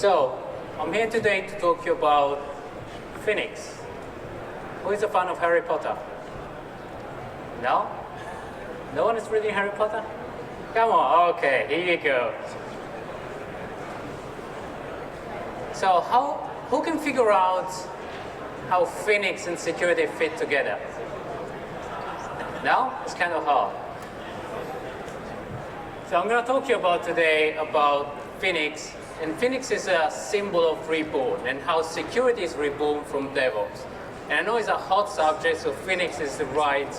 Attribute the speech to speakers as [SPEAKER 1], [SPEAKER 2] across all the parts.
[SPEAKER 1] So, I'm here today to talk to you about Phoenix. Who is a fan of Harry Potter? No? No one is reading Harry Potter? Come on, okay, here you go. So who can figure out how Phoenix and security fit together? No? It's kind of hard. So I'm going to talk to you about today about Phoenix. And Phoenix is a symbol of reborn and how security is reborn from DevOps. And I know it's a hot subject, so Phoenix is the right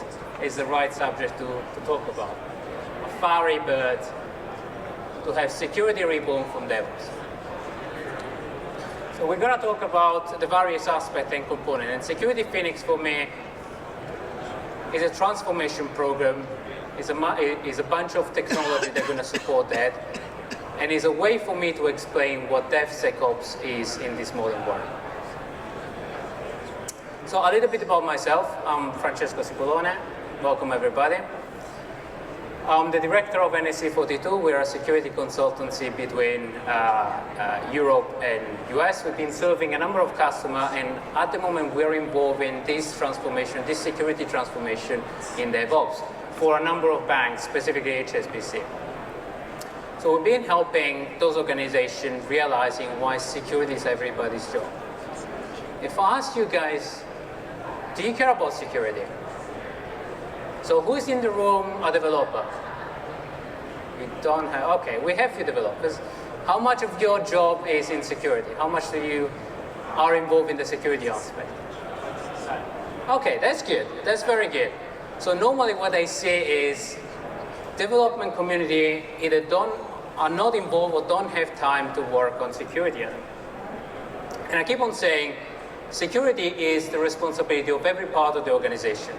[SPEAKER 1] subject to talk about. A fiery bird to have security reborn from DevOps. So we're going to talk about the various aspects and components. And Security Phoenix for me is a transformation program, is a bunch of technology that's going to support that, and is a way for me to explain what DevSecOps is in this modern world. So a little bit about myself. I'm Francesco Cipollone. Welcome everybody. I'm the director of NSC 42. We're a security consultancy between Europe and US. We've been serving a number of customers, and at the moment we're involved in this transformation, this security transformation in DevOps for a number of banks, specifically HSBC. So we've been helping those organizations realizing why security is everybody's job. If I ask you guys, do you care about security? So who is in the room a developer? We don't have, okay, we have few developers. How much of your job is in security? How much do you are involved in the security aspect? Okay, that's good, that's very good. So normally what I say is development community either are not involved or don't have time to work on security. And I keep on saying security is the responsibility of every part of the organization,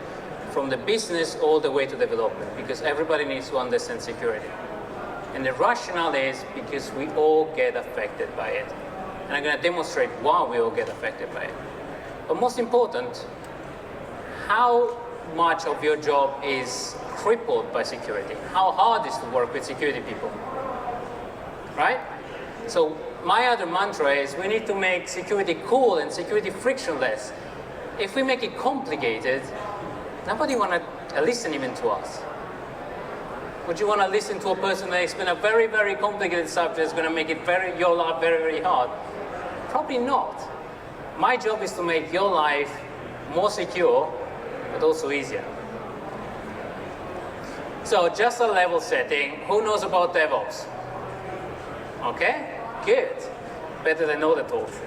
[SPEAKER 1] from the business all the way to development, because everybody needs to understand security. And the rationale is because we all get affected by it. And I'm going to demonstrate why we all get affected by it. But most important, how much of your job is crippled by security? How hard is to work with security people? Right? So my other mantra is we need to make security cool and security frictionless. If we make it complicated, nobody want to listen even to us. Would you want to listen to a person that explains a very, very complicated subject that's going to make it your life very, very hard? Probably not. My job is to make your life more secure, but also easier. So just a level setting. Who knows about DevOps? Okay, good. Better than all the talks.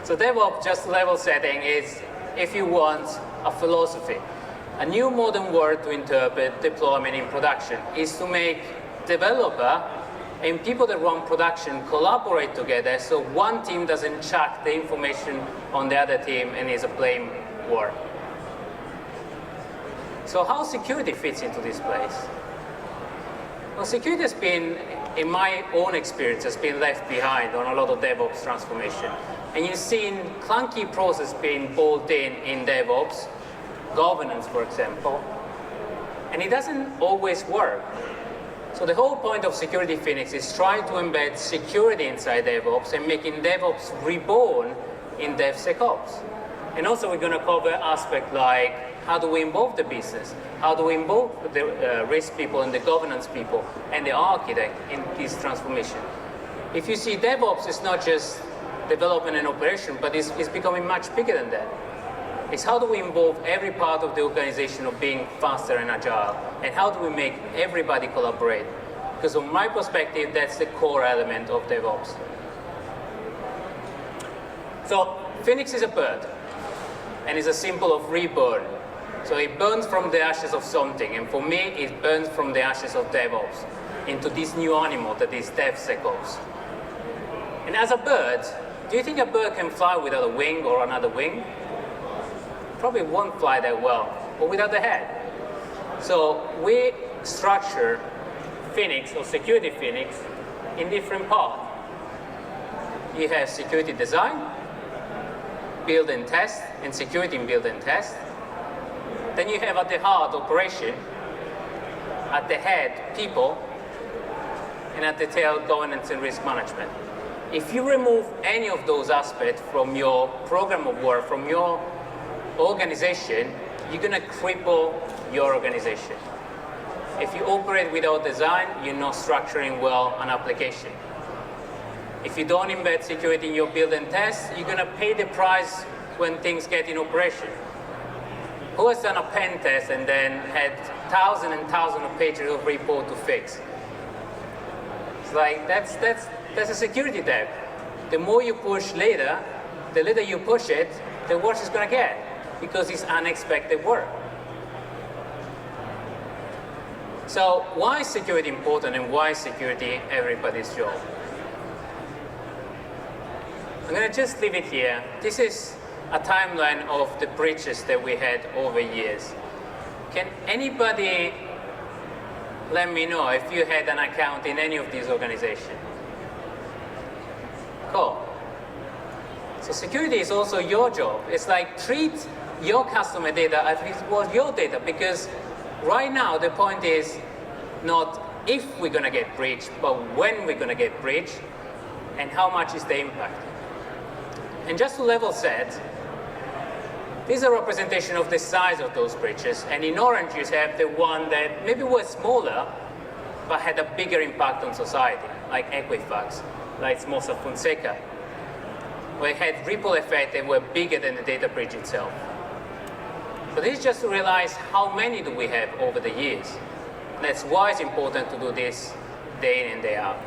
[SPEAKER 1] So DevOps, just level setting, is, if you want, a philosophy. A new modern word to interpret deployment in production is to make developer and people that run production collaborate together so one team doesn't chuck the information on the other team and is a blame war. So how security fits into this place? Well, security has been, in my own experience, has been left behind on a lot of DevOps transformation. And you've seen clunky process being built in DevOps, governance, for example, and it doesn't always work. So the whole point of Security Phoenix is trying to embed security inside DevOps and making DevOps reborn in DevSecOps. And also we're going to cover aspects like how do we involve the business? How do we involve the risk people and the governance people and the architect in this transformation? If you see DevOps is not just development and operation, but it's becoming much bigger than that. It's how do we involve every part of the organization of being faster and agile, and how do we make everybody collaborate? Because from my perspective, that's the core element of DevOps. So Phoenix is a bird, and it's a symbol of reborn. So it burns from the ashes of something, and for me, it burns from the ashes of DevOps into this new animal that is DevSecOps. And as a bird, do you think a bird can fly without a wing or another wing? Probably won't fly that well, or without the head. So we structure Phoenix or Security Phoenix in different parts. You have security design, build and test, and security in build and test. Then you have at the heart operation, at the head people, and at the tail governance and risk management. If you remove any of those aspects from your program of work, from your organization, you're going to cripple your organization. If you operate without design, you're not structuring well an application. If you don't embed security in your build and test, you're going to pay the price when things get in operation. Who has done a pen test and then had thousands and thousands of pages of report to fix? It's like, that's a security debt. The more you push later, the later you push it, the worse it's going to get, because it's unexpected work. So why is security important, and why is security everybody's job? I'm going to just leave it here. This is a timeline of the breaches that we had over years. Can anybody let me know if you had an account in any of these organizations? Cool. So security is also your job. It's like, treat your customer data as if it was your data, because right now the point is not if we're going to get breached, but when we're going to get breached and how much is the impact. And just to level set, this is a representation of the size of those breaches, and in orange you have the one that maybe was smaller but had a bigger impact on society, like Equifax, like Mossack Fonseca, where it had ripple effect and were bigger than the data breach itself. So this is just to realize how many do we have over the years. That's why it's important to do this day in and day out.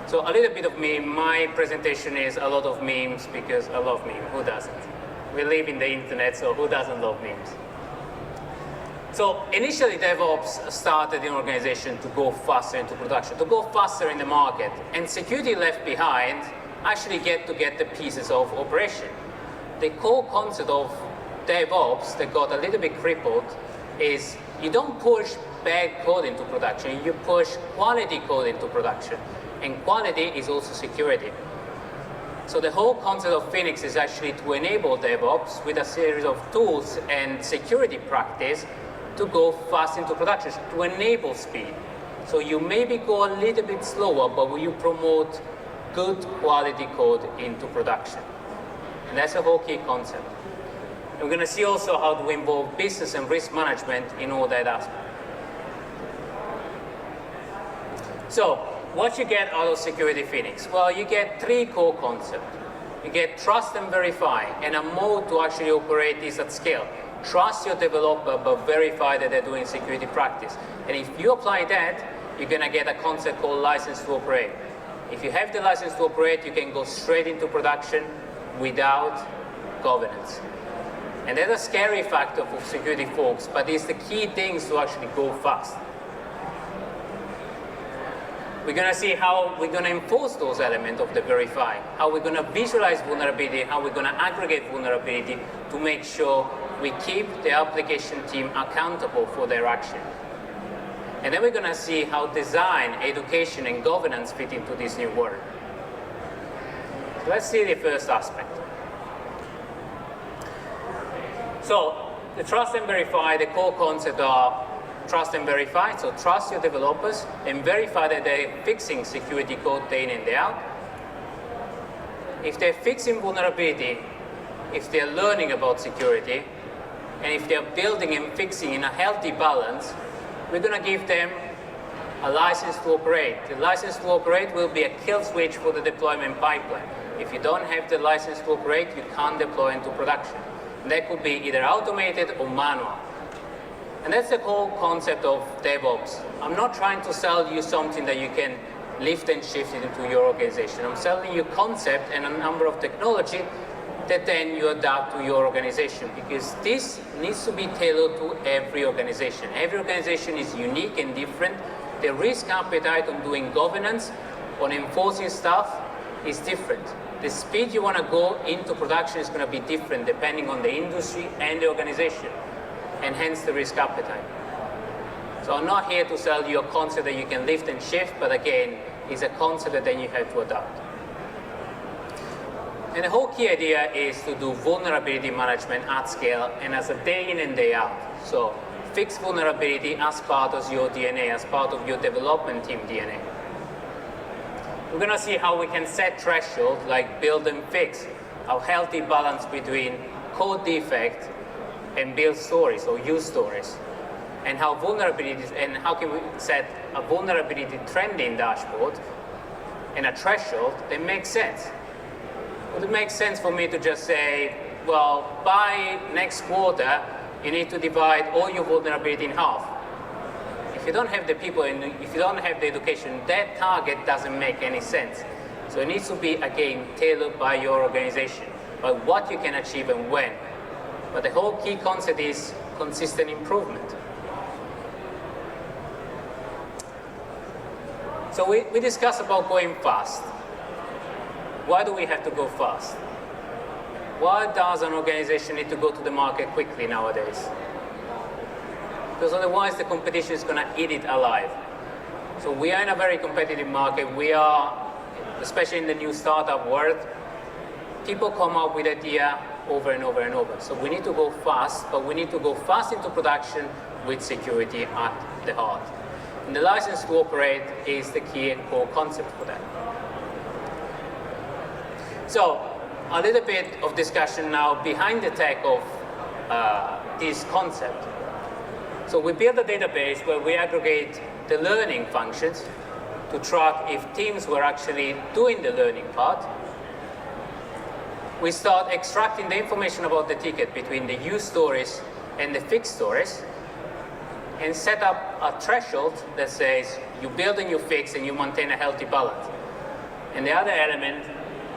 [SPEAKER 1] So a little bit of meme. My presentation is a lot of memes because I love memes. Who doesn't? We live in the internet, so who doesn't love memes? So initially DevOps started in organization to go faster into production, to go faster in the market, and security left behind actually get the pieces of operation. The core concept of DevOps that got a little bit crippled is you don't push bad code into production, you push quality code into production. And quality is also security. So the whole concept of Phoenix is actually to enable DevOps with a series of tools and security practice to go fast into production, to enable speed. So you maybe go a little bit slower, but you promote good quality code into production. And that's the whole key concept. And we're going to see also how to involve business and risk management in all that aspect. So, what you get out of Security Phoenix? Well, you get three core concepts. You get trust and verify, and a mode to actually operate this at scale. Trust your developer, but verify that they're doing security practice. And if you apply that, you're going to get a concept called license to operate. If you have the license to operate, you can go straight into production without governance. And that's a scary factor for security folks, but it's the key things to actually go fast. We're going to see how we're going to enforce those elements of the verify, how we're going to visualize vulnerability, how we're going to aggregate vulnerability to make sure we keep the application team accountable for their action. And then we're going to see how design, education, and governance fit into this new world. So let's see the first aspect. So the trust and verify, the core concept are trust and verify. So trust your developers and verify that they're fixing security code day in and day out. If they're fixing vulnerability, if they're learning about security, and if they're building and fixing in a healthy balance, we're going to give them a license to operate. The license to operate will be a kill switch for the deployment pipeline. If you don't have the license to operate, you can't deploy into production. And that could be either automated or manual. And that's the whole concept of DevOps. I'm not trying to sell you something that you can lift and shift it into your organization. I'm selling you concept and a number of technology that then you adapt to your organization, because this needs to be tailored to every organization. Every organization is unique and different. The risk appetite on doing governance, on enforcing stuff is different. The speed you want to go into production is going to be different depending on the industry and the organization, and hence the risk appetite. So I'm not here to sell you a concept that you can lift and shift, but again, it's a concept that then you have to adapt. And the whole key idea is to do vulnerability management at scale and as a day in and day out. So fix vulnerability as part of your DNA, as part of your development team DNA. We're going to see how we can set thresholds, like build and fix, a healthy balance between code defect and build stories or use stories, and how vulnerabilities, and how can we set a vulnerability trending dashboard and a threshold that makes sense. Would it make sense for me to just say, well, by next quarter, you need to divide all your vulnerability in half? If you don't have the people and if you don't have the education, that target doesn't make any sense. So it needs to be, again, tailored by your organization, by what you can achieve and when. But the whole key concept is consistent improvement. So we discussed about going fast. Why do we have to go fast? Why does an organization need to go to the market quickly nowadays? Because otherwise the competition is going to eat it alive. So we are in a very competitive market. We are, especially in the new startup world, people come up with idea over and over and over. So we need to go fast, but we need to go fast into production with security at the heart. And the license to operate is the key and core concept for that. So a little bit of discussion now behind the tech of this concept. So we build a database where we aggregate the learning functions to track if teams were actually doing the learning part. We start extracting the information about the ticket between the use stories and the fix stories, and set up a threshold that says you build and you fix and you maintain a healthy balance. And the other element,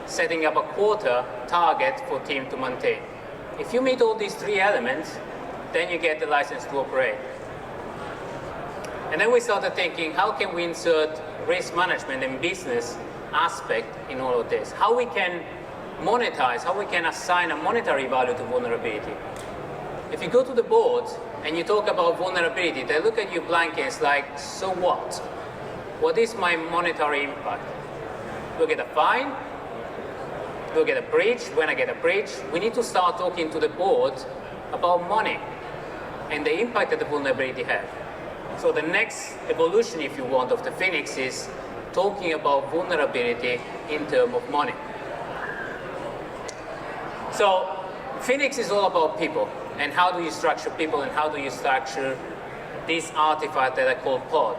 [SPEAKER 1] setting up a quota target for team to maintain. If you meet all these three elements, then you get the license to operate. And then we started thinking, how can we insert risk management and business aspect in all of this? How we can monetize, how we can assign a monetary value to vulnerability. If you go to the board and you talk about vulnerability, they look at you blankly and it's like, so what? What is my monetary impact? Do I get a fine? Do I get a breach? When I get a breach, we need to start talking to the board about money and the impact that the vulnerability has. So the next evolution, if you want, of the Phoenix is talking about vulnerability in terms of money. So Phoenix is all about people, and how do you structure people, and how do you structure this artifact that I call pod.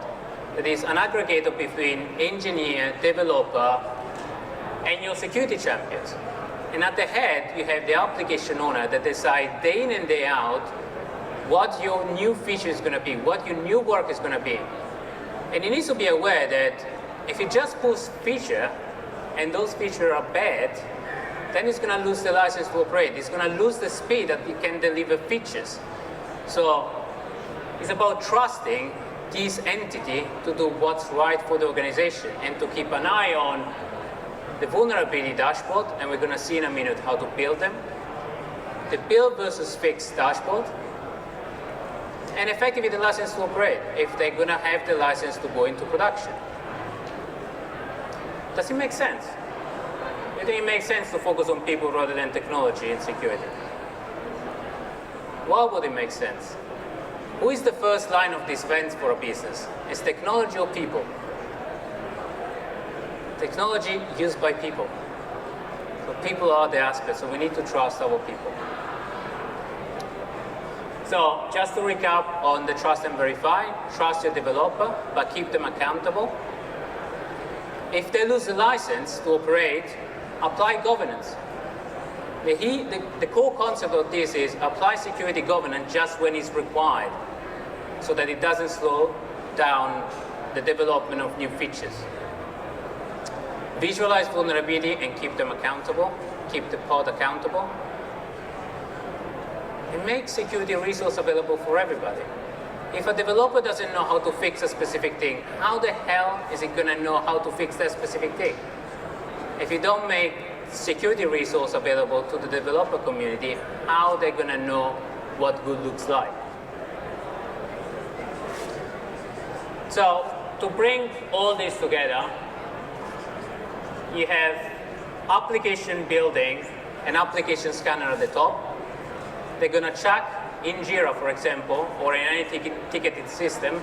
[SPEAKER 1] That is an aggregator between engineer, developer, and your security champions. And at the head, you have the application owner that decide day in and day out what your new feature is going to be, what your new work is going to be. And you need to be aware that if you just push feature, and those features are bad, then it's going to lose the license to operate. It's going to lose the speed that it can deliver features. So it's about trusting this entity to do what's right for the organization and to keep an eye on the vulnerability dashboard, and we're going to see in a minute how to build them, the build versus fix dashboard, and effectively the license to operate, if they're going to have the license to go into production. Does it make sense? I think it makes sense to focus on people rather than technology and security. Why would it make sense? Who is the first line of defense for a business? Is technology or people? Technology used by people. So people are the aspect, so we need to trust our people. So just to recap on the trust and verify, trust your developer, but keep them accountable. If they lose the license to operate, apply governance. The core concept of this is apply security governance just when it's required, so that it doesn't slow down the development of new features. Visualize vulnerability and keep them accountable, keep the pod accountable. And make security resource available for everybody. If a developer doesn't know how to fix a specific thing, how the hell is it going to know how to fix that specific thing? If you don't make security resource available to the developer community, how they're going to know what good looks like? So to bring all this together, you have application building and application scanner at the top. They're going to check in Jira, for example, or in any ticketing system,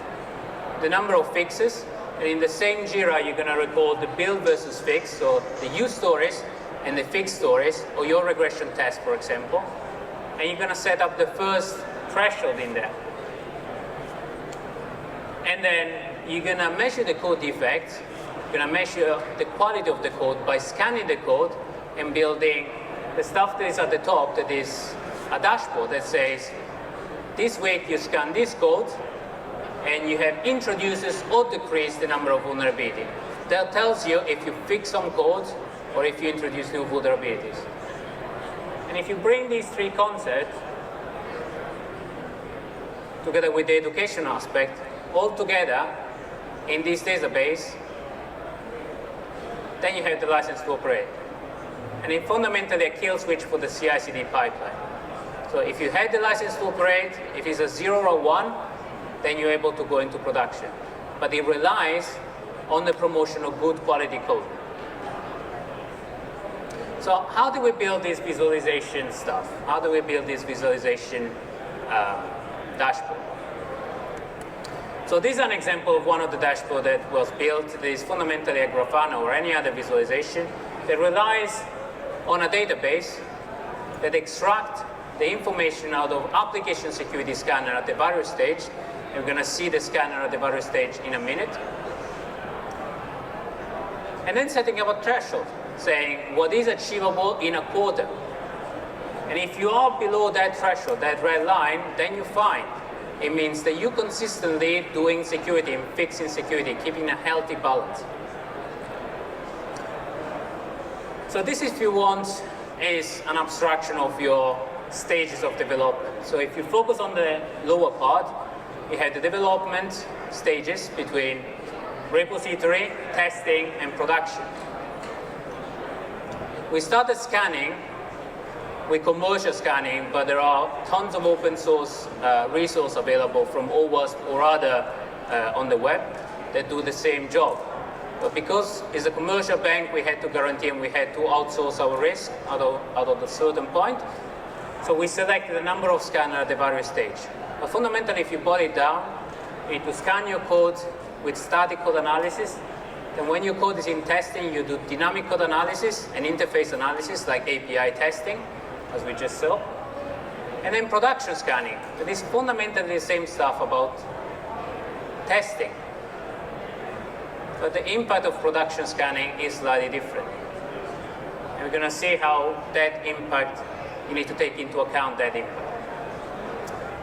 [SPEAKER 1] the number of fixes And in the same JIRA, you're going to record the build versus fix, so the use stories and the fix stories, or your regression test, for example. And you're going to set up the first threshold in there. And then you're going to measure the code defects. You're going to measure the quality of the code by scanning the code and building the stuff that is at the top, that is a dashboard that says, this week you scan this code, and you have introduces or decreased the number of vulnerabilities. That tells you if you fix some code or if you introduce new vulnerabilities. And if you bring these three concepts together with the education aspect, all together in this database, then you have the license to operate. And it's fundamentally a kill switch for the CI/CD pipeline. So if you have the license to operate, if it's a 0 or 1, then you're able to go into production. But it relies on the promotion of good quality code. So how do we build this visualization stuff? How do we build this visualization dashboard? So this is an example of one of the dashboards that was built. That is fundamentally a Grafana or any other visualization that relies on a database that extracts the information out of application security scanner at the various stage. You're going to see the scanner at the various stage in a minute. And then setting up a threshold, saying what is achievable in a quarter. And if you are below that threshold, that red line, then you're fine. It means that you're consistently doing security and fixing security, keeping a healthy balance. So this, if you want, is an abstraction of your stages of development. So if you focus on the lower part, you have the development stages between repository, testing, and production. We started scanning with commercial scanning, but there are tons of open source resources available from OWASP or other on the web that do the same job. But because it's a commercial bank, we had to guarantee and we had to outsource our risk out of a certain point. So we selected a number of scanners at the various stages. But fundamentally, if you boil it down, you need to scan your code with static code analysis. Then when your code is in testing, you do dynamic code analysis and interface analysis like API testing, as we just saw. And then production scanning. That is fundamentally the same stuff about testing. But the impact of production scanning is slightly different. And we're going to see how that impact, you need to take into account that impact.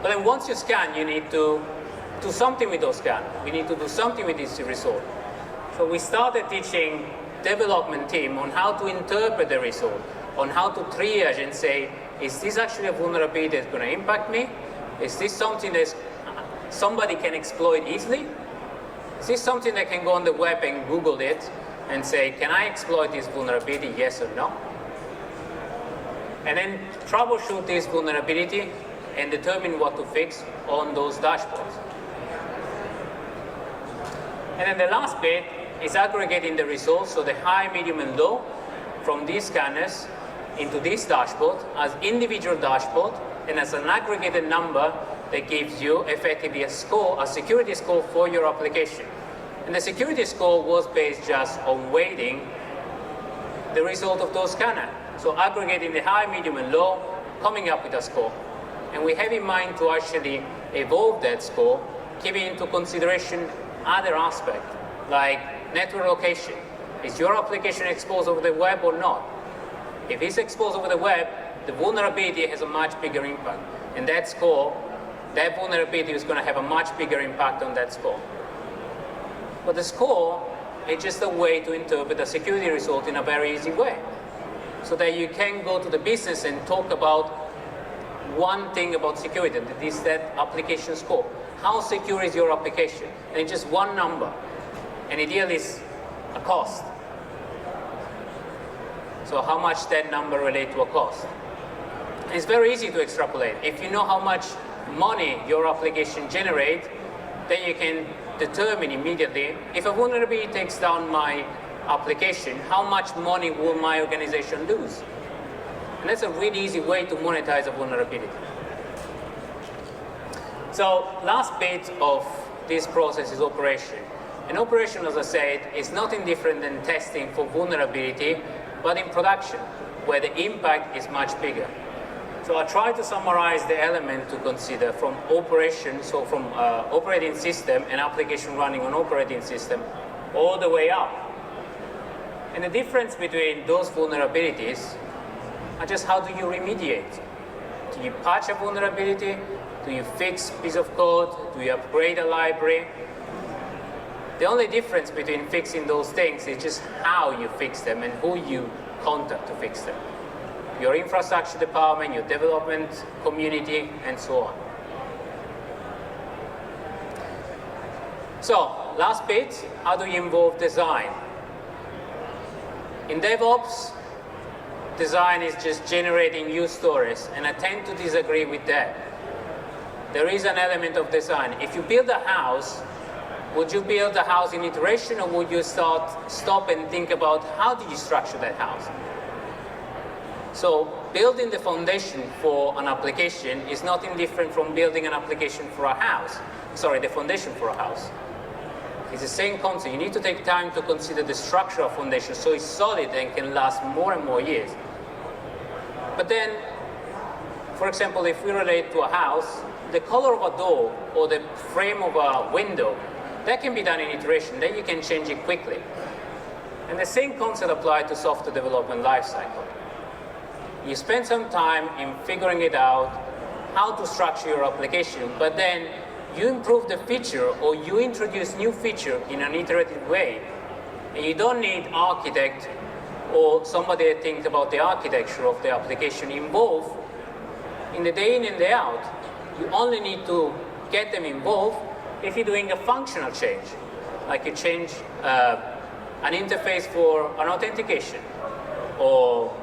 [SPEAKER 1] But then once you scan, you need to do something with those scans. We need to do something with this result. So we started teaching development team on how to interpret the result, on how to triage and say, is this actually a vulnerability that's going to impact me? Is this something that somebody can exploit easily? Is this something that can go on the web and Google it and say, can I exploit this vulnerability, yes or no? And then troubleshoot this vulnerability and determine what to fix on those dashboards. And then the last bit is aggregating the results, so the high, medium, and low from these scanners into this dashboard as individual dashboard and as an aggregated number that gives you effectively a score, a security score for your application. And the security score was based just on weighting the result of those scanners. So aggregating the high, medium, and low, coming up with a score. And we have in mind to actually evolve that score, keeping into consideration other aspects, like network location. Is your application exposed over the web or not? If it's exposed over the web, the vulnerability has a much bigger impact. And that score, that vulnerability is going to have a much bigger impact on that score. But the score is just a way to interpret a security result in a very easy way. So that you can go to the business and talk about one thing about security, that is that application score. How secure is your application? And it's just one number. And ideally is a cost. So how much that number relates to a cost? It's very easy to extrapolate. If you know how much money your application generates, then you can determine immediately, if a vulnerability takes down my application, how much money will my organization lose? And that's a really easy way to monetize a vulnerability. So last bit of this process is operation. And operation, as I said, is nothing different than testing for vulnerability, but in production, where the impact is much bigger. So I try to summarize the element to consider from operation, so from operating system and application running on operating system, all the way up. And the difference between those vulnerabilities are just how do you remediate? Do you patch a vulnerability? Do you fix a piece of code? Do you upgrade a library? The only difference between fixing those things is just how you fix them and who you contact to fix them. Your infrastructure department, your development community, and so on. So, last bit, how do you involve design? In DevOps, design is just generating new stories, and I tend to disagree with that. There is an element of design. If you build a house, would you build a house in iteration, or would you stop and think about how do you structure that house? So building the foundation for an application is nothing different from building an application for a house. Sorry, the foundation for a house. It's the same concept. You need to take time to consider the structural foundation so it's solid and can last more and more years. But then, for example, if we relate to a house, the color of a door or the frame of a window, that can be done in iteration. Then you can change it quickly. And the same concept applies to software development lifecycle. You spend some time in figuring it out, how to structure your application, but then you improve the feature or you introduce new feature in an iterative way. And you don't need architect or somebody that thinks about the architecture of the application involved in the day in and day out. You only need to get them involved if you're doing a functional change, like you change an interface for an authentication, or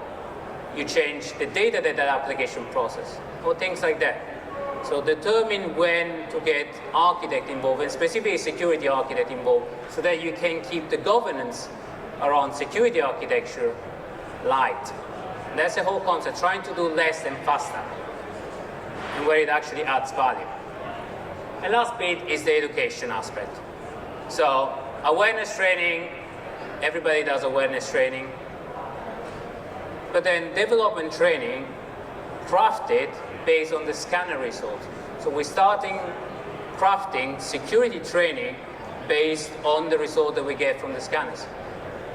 [SPEAKER 1] you change the data that application process, or things like that. So determine when to get architect involved, and specifically security architect involved, so that you can keep the governance around security architecture light. And that's the whole concept, trying to do less and faster, and where it actually adds value. And last bit is the education aspect. So awareness training, everybody does awareness training. But then development training crafted based on the scanner results. So we're starting crafting security training based on the result that we get from the scanners.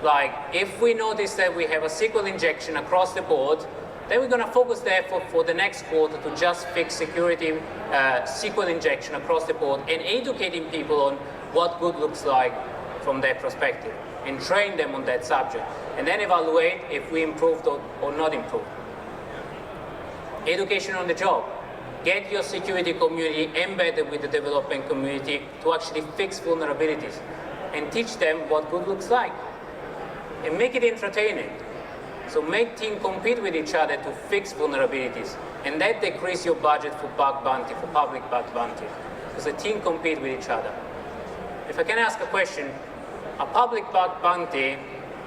[SPEAKER 1] Like if we notice that we have a SQL injection across the board, then we're going to focus the effort for the next quarter to just fix security SQL injection across the board and educating people on what good looks like from their perspective and train them on that subject. And then evaluate if we improved or not improved. Education on the job. Get your security community embedded with the development community to actually fix vulnerabilities and teach them what good looks like. And make it entertaining. So make teams compete with each other to fix vulnerabilities. And that decrease your budget for bug bounty, for public bug bounty. Because the team compete with each other. If I can ask a question, a public bug bounty,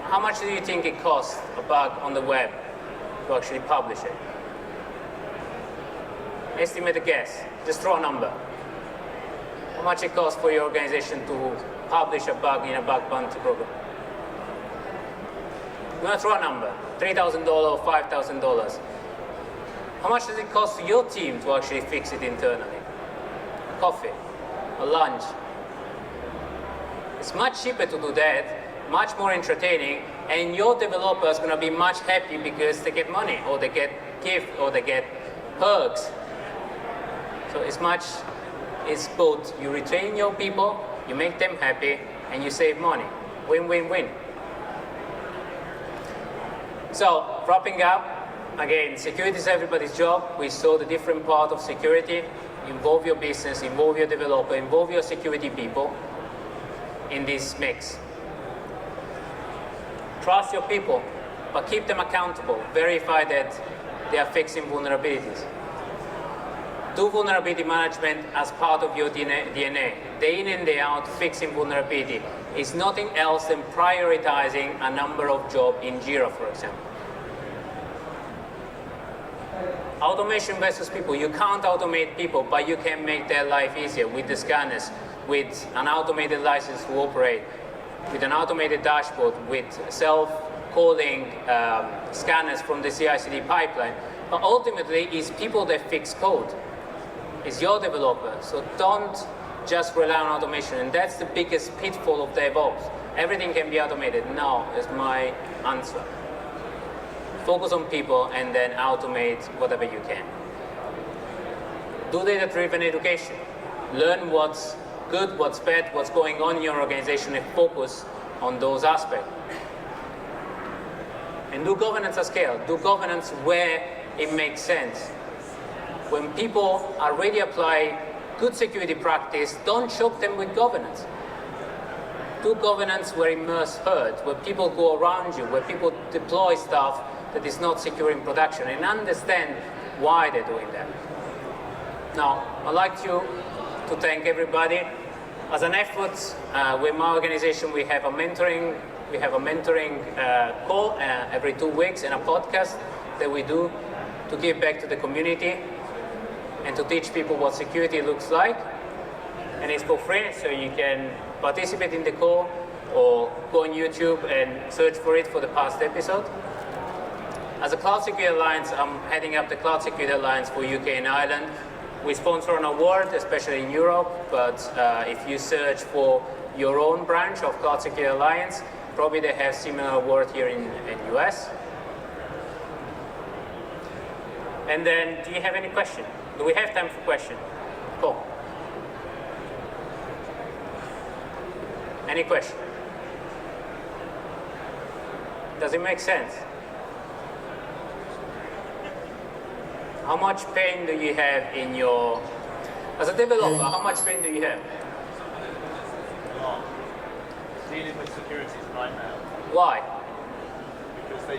[SPEAKER 1] how much do you think it costs a bug on the web to actually publish it? Estimate a guess. Just throw a number. How much it costs for your organization to publish a bug in a bug bounty program? I'm going to throw a number. $3,000 or $5,000. How much does it cost to your team to actually fix it internally? A coffee, a lunch. It's much cheaper to do that, much more entertaining, and your developer is going to be much happy because they get money, or they get gift, or they get perks. So it's both you retain your people, you make them happy, and you save money. Win, win, win. So, wrapping up, again, security is everybody's job. We saw the different part of security. Involve your business, involve your developer, involve your security people in this mix. Trust your people, but keep them accountable. Verify that they are fixing vulnerabilities. Do vulnerability management as part of your DNA. Day in and day out, fixing vulnerability is nothing else than prioritizing a number of jobs in Jira, for example. Automation versus people. You can't automate people, but you can make their life easier with the scanners, with an automated license to operate, with an automated dashboard, with self-calling scanners from the CI/CD pipeline. But ultimately, it's people that fix code. It's your developer. So don't just rely on automation. And that's the biggest pitfall of DevOps. Everything can be automated. No, is my answer. Focus on people and then automate whatever you can. Do data-driven education. Learn what's good, what's bad, what's going on in your organization, and focus on those aspects. And do governance at scale. Do governance where it makes sense. When people already apply good security practice, don't choke them with governance. Do governance where it must hurt, where people go around you, where people deploy stuff that is not secure in production, and understand why they're doing that. Now, I'd like to thank everybody. As an effort, with my organization, we have a mentoring call every 2 weeks and a podcast that we do to give back to the community and to teach people what security looks like. And it's for free, so you can participate in the call or go on YouTube and search for it for the past episode. As a Cloud Security Alliance, I'm heading up the Cloud Security Alliance for UK and Ireland. We sponsor an award, especially in Europe, but if you search for your own branch of Cloud Security Alliance, probably they have similar award here in US. And then, do you have any question? Do we have time for question? Cool. Any question? Does it make sense? How much pain do you have in your, as a developer, how much pain do you have?
[SPEAKER 2] Dealing with security is a nightmare.
[SPEAKER 1] Why?
[SPEAKER 2] Because they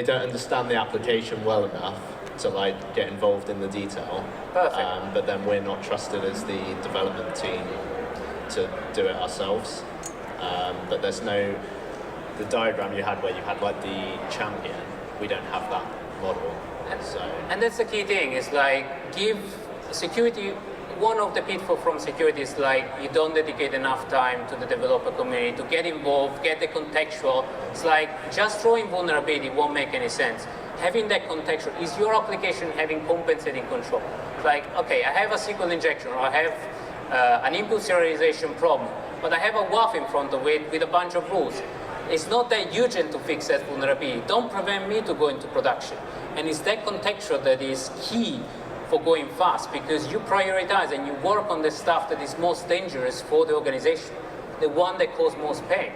[SPEAKER 2] don't understand the application well enough to get involved in the detail.
[SPEAKER 1] Perfect.
[SPEAKER 2] But then we're not trusted as the development team to do it ourselves. But there's no, the diagram you had where you had the champion, we don't have that model.
[SPEAKER 1] And that's the key thing, is give security, one of the pitfalls from security is you don't dedicate enough time to the developer community to get involved, get the contextual. It's just throwing vulnerability won't make any sense. Having that contextual, is your application having compensating control? It's okay, I have a SQL injection, or I have an input serialization problem, but I have a WAF in front of it with a bunch of rules. It's not that urgent to fix that vulnerability. Don't prevent me to go into production. And it's that contextual that is key for going fast, because you prioritize and you work on the stuff that is most dangerous for the organization, the one that causes most pain.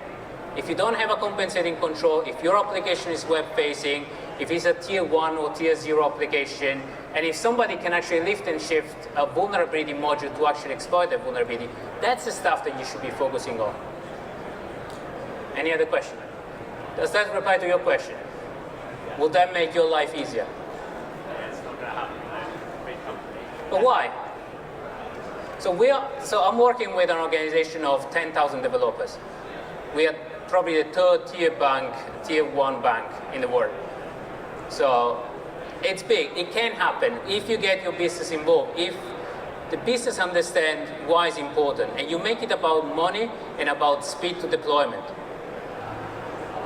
[SPEAKER 1] If you don't have a compensating control, if your application is web-facing, if it's a tier 1 or tier 0 application, and if somebody can actually lift and shift a vulnerability module to actually exploit that vulnerability, that's the stuff that you should be focusing on. Any other question? Does that reply to your question? Will that make your life easier?
[SPEAKER 2] It's not going to happen in a big company.
[SPEAKER 1] But why? So I'm working with an organization of 10,000 developers. We are probably the third tier 1 bank in the world. So it's big. It can happen if you get your business involved. If the business understands why it's important, and you make it about money and about speed to deployment.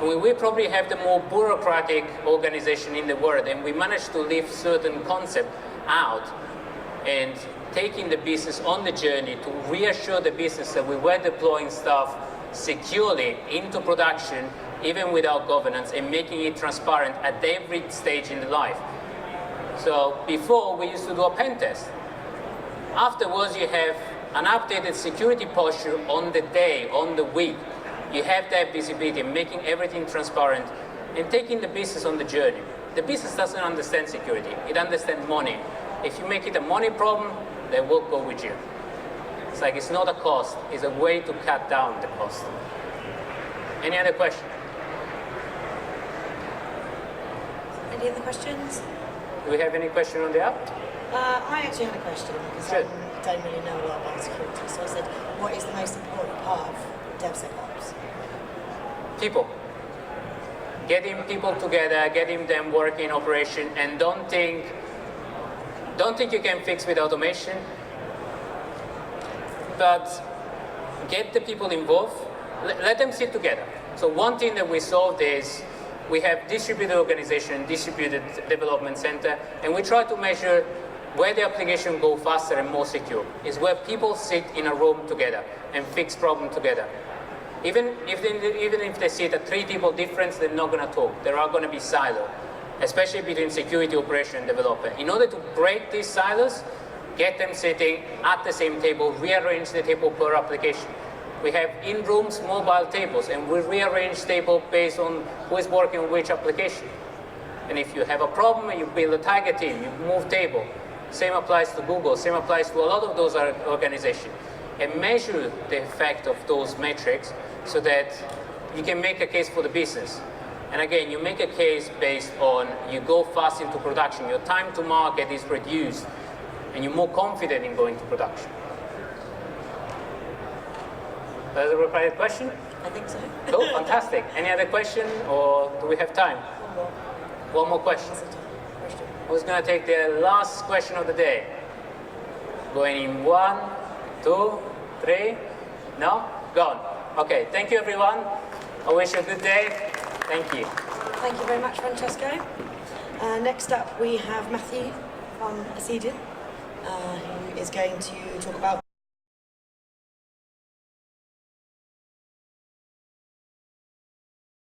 [SPEAKER 1] We probably have the more bureaucratic organization in the world, and we managed to leave certain concepts out and taking the business on the journey to reassure the business that we were deploying stuff securely into production, even without governance, and making it transparent at every stage in the life. So before, we used to do a pen test. Afterwards, you have an updated security posture on the day, on the week. You have that visibility, making everything transparent and taking the business on the journey. The business doesn't understand security, it understands money. If you make it a money problem, they will go with you. It's not a cost, it's a way to cut down the cost. Any other question?
[SPEAKER 3] Any other questions?
[SPEAKER 1] Do we have any question on the app?
[SPEAKER 3] I actually had a question, because
[SPEAKER 1] Sure.
[SPEAKER 3] I don't really know a lot about security. So I said, what is the most important part of DevSecOps?
[SPEAKER 1] People. getting people together, getting them working in operation, and don't think you can fix with automation, but get the people involved, let them sit together. So one thing that we solved is we have distributed organization, distributed development center, and we try to measure where the application go faster and more secure. Is where people sit in a room together and fix problem together. Even if they sit at 3 people difference, they're not going to talk. There are going to be silos, especially between security operation and developer. In order to break these silos, get them sitting at the same table, rearrange the table per application. We have in rooms mobile tables, and we rearrange table based on who is working on which application. And if you have a problem, you build a tiger team, you move table. Same applies to Google, same applies to a lot of those organizations. And measure the effect of those metrics so that you can make a case for the business. And again, you make a case based on you go fast into production, your time to market is reduced, and you're more confident in going to production. Does it require a question?
[SPEAKER 3] I think so.
[SPEAKER 1] Cool, fantastic. Any other question, or do we have time? One more question. Who's going to take the last question of the day? Going in 1, 2, 3. No? Gone. Okay, thank you everyone. I wish you a good day. Thank you.
[SPEAKER 3] Thank you very much, Francesco. Next up, we have Matthew from Acedian, who is going to talk about